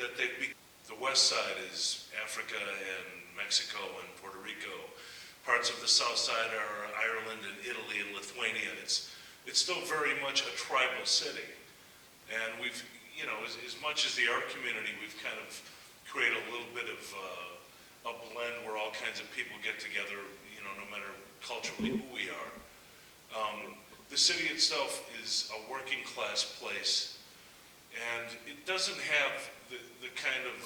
that the west side is Africa and Mexico and Puerto Rico. Parts of the south side are Ireland and Italy and Lithuania. It's still very much a tribal city. And we've, you know, as much as the art community, we've kind of created a little bit of a blend where all kinds of people get together, you know, no matter culturally who we are. The city itself is a working class place, and it doesn't have the kind of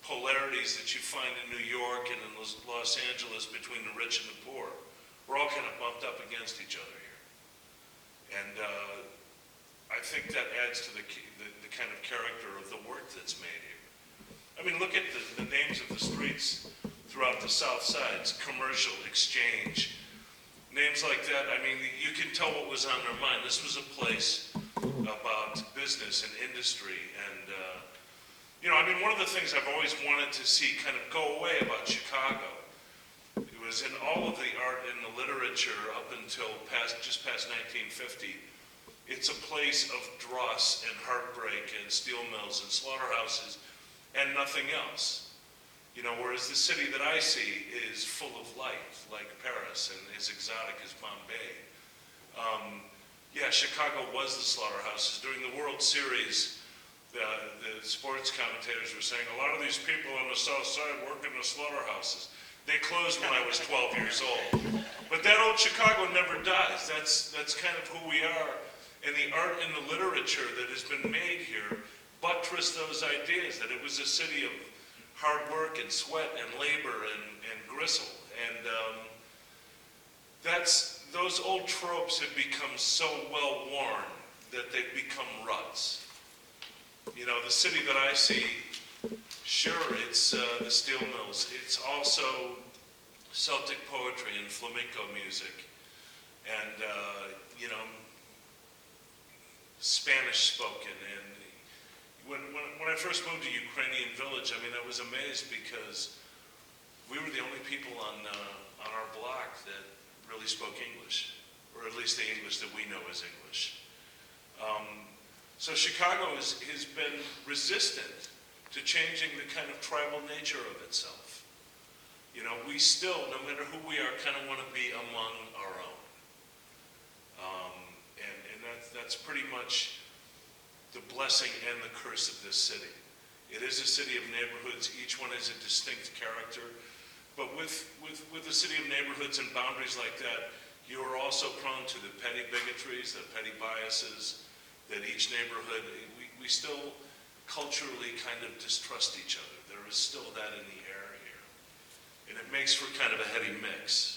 polarities that you find in New York and in Los Angeles between the rich and the poor. We're all kind of bumped up against each other here. And I think that adds to the kind of character of the work that's made here. I mean, look at the names of the streets throughout the South Side. It's Commercial, Exchange, names like that. I mean, you can tell what was on their mind. This was a place about business and industry. And, you know, I mean, one of the things I've always wanted to see kind of go away about Chicago, it was in all of the art and the literature up until just past 1950, it's a place of dross and heartbreak and steel mills and slaughterhouses and nothing else. You know, whereas the city that I see is full of life, like Paris, and as exotic as Bombay. Yeah, Chicago was the slaughterhouses. During the World Series, the sports commentators were saying, a lot of these people on the South Side work in the slaughterhouses. They closed when I was 12 years old. But that old Chicago never dies. That's kind of who we are. And the art and the literature that has been made here buttress those ideas, that it was a city of hard work and sweat and labor and gristle. And those old tropes have become so well worn that they've become ruts. You know, the city that I see, sure, it's the steel mills. It's also Celtic poetry and flamenco music. And, you know, Spanish spoken. And when I first moved to Ukrainian Village, I mean, I was amazed because we were the only people on our block that really spoke English, or at least the English that we know as English. So Chicago has been resistant to changing the kind of tribal nature of itself. You know, we still, no matter who we are, kind of want to be among our own. And that's pretty much the blessing and the curse of this city. It is a city of neighborhoods. Each one has a distinct character. But with a city of neighborhoods and boundaries like that, you are also prone to the petty bigotries, the petty biases, that each neighborhood, we still culturally kind of distrust each other. There is still that in the air here. And it makes for kind of a heady mix.